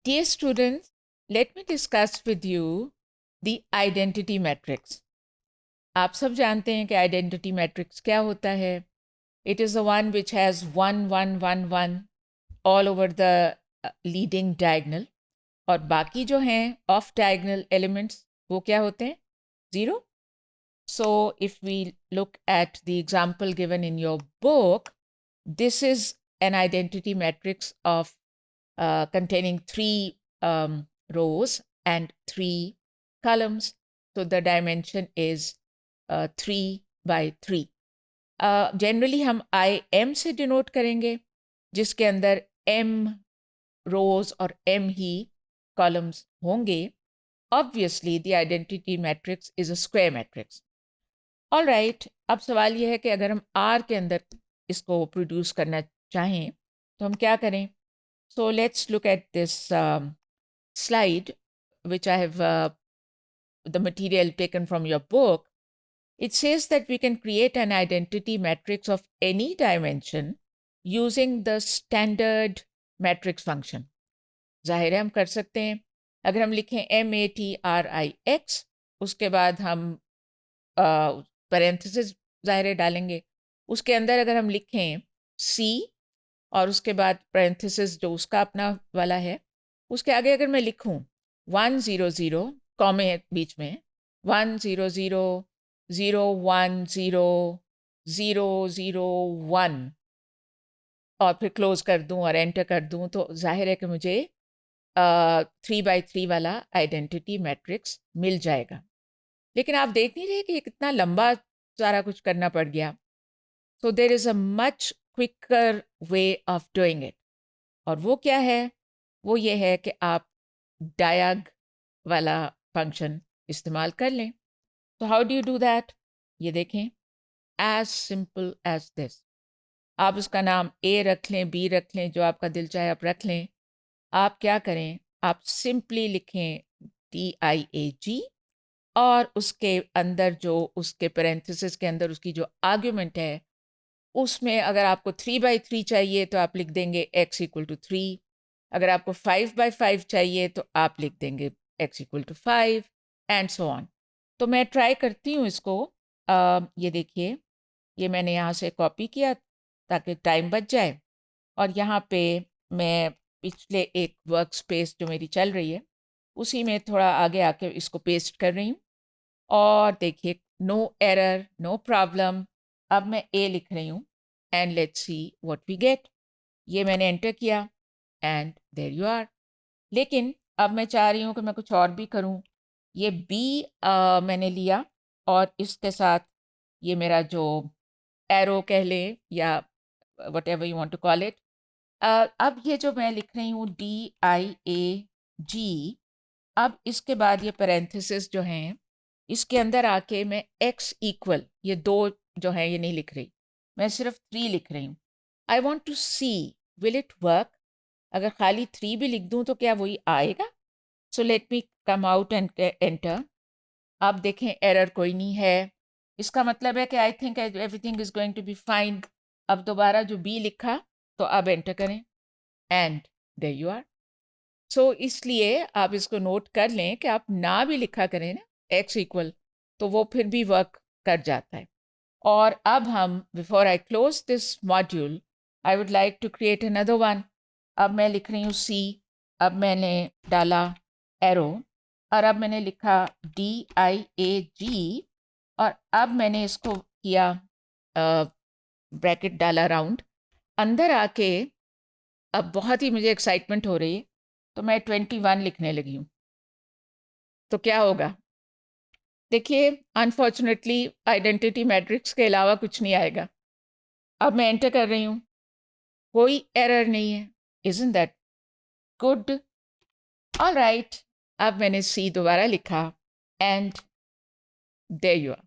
Dear students, let me discuss with you the identity matrix. आप सब जानते हैं कि identity matrix क्या होता है. It is the one which has 1, 1, 1, 1 all over the leading diagonal. और बाकी जो हैं off diagonal elements वो क्या होते हैं? 0. So if we look at the example given in your book, this is an identity matrix of containing 3 rows and 3 columns. So the dimension is 3 by 3. Generally हम IM से denote करेंगे, जिसके अंदर M rows और M ही columns होंगे. Obviously the identity matrix is a square matrix. All right, अब सवाल ये है कि अगर हम R के अंदर इसको प्रोड्यूस करना चाहें तो हम क्या करें. So let's look at this slide, which I have the material taken from your book. It says that we can create an identity matrix of any dimension using the standard matrix function. जाहिर है हम कर सकते हैं. अगर हम लिखें MATRIX, उसके बाद हम parenthesis जाहिर डालेंगे. उसके अंदर अगर हम लिखें C और उसके बाद parenthesis जो उसका अपना वाला है, उसके आगे अगर मैं लिखूं 100 कॉमे बीच में 100 010 001 और फिर क्लोज कर दूं और एंटर कर दूं, तो जाहिर है कि मुझे 3 by 3 वाला आइडेंटिटी मैट्रिक्स मिल जाएगा. लेकिन आप देख नहीं रहे कि ये कितना लंबा सारा कुछ करना पड़ गया. So there is a much quicker way of doing it. और वो क्या है? वो ये है कि आप डायग वाला फंक्शन इस्तेमाल कर लें. तो how do you do that? ये देखें, एज सिंपल एज दिस. आप उसका नाम ए रख लें, बी रख लें, जो आपका दिल चाहे आप रख लें. आप क्या करें, आप सिंपली लिखें DIAG और उसके अंदर जो उसके पेरेंथेसिस के अंदर उसकी जो आर्ग्यूमेंट है, उसमें अगर आपको 3 by 3 चाहिए तो आप लिख देंगे x = 3. अगर आपको 5 by 5 चाहिए तो आप लिख देंगे x = 5 एंड सो ऑन. तो मैं ट्राई करती हूँ इसको. ये देखिए, ये मैंने यहाँ से कॉपी किया ताकि टाइम बच जाए. और यहाँ पे मैं पिछले एक वर्क स्पेस जो मेरी चल रही है उसी में थोड़ा आगे आके इसको पेस्ट कर रही हूँ. और देखिए, नो एरर, नो प्रॉब्लम. अब मैं ए लिख रही हूँ and let's see what we get. ये मैंने एंटर किया एंड देयर यू आर. लेकिन अब मैं चाह रही हूँ कि मैं कुछ और भी करूँ. ये बी मैंने लिया और इसके साथ ये मेरा जो एरो कह लें या whatever you want to call it. अब ये जो मैं लिख रही हूँ DIAG, अब इसके बाद ये पैरेंथेसिस जो हैं इसके अंदर आके मैं x = ये 2 जो है ये नहीं लिख रही, मैं सिर्फ 3 लिख रही हूँ. I want to see will it work. अगर खाली 3 भी लिख दूँ तो क्या वही आएगा? So let me come out and enter. आप देखें एरर कोई नहीं है. इसका मतलब है कि I think everything is going to be fine. अब दोबारा जो बी लिखा तो अब एंटर करें and there you are. So इसलिए आप इसको नोट कर लें कि आप ना भी लिखा करें ना x = तो वो फिर भी वर्क कर जाता है. और अब हम before I close this module I would like to create another one. अब मैं लिख रही हूँ C. अब मैंने डाला एरो और अब मैंने लिखा DIAG और अब मैंने इसको किया ब्रैकेट डाला राउंड. अंदर आके अब बहुत ही मुझे एक्साइटमेंट हो रही है तो मैं 21 लिखने लगी हूँ. तो क्या होगा? देखिए, अनफॉर्चुनेटली आइडेंटिटी मैट्रिक्स के अलावा कुछ नहीं आएगा. अब मैं एंटर कर रही हूँ, कोई एरर नहीं है. Isn't that good? All right. अब मैंने C दोबारा लिखा एंड देयर यू आर.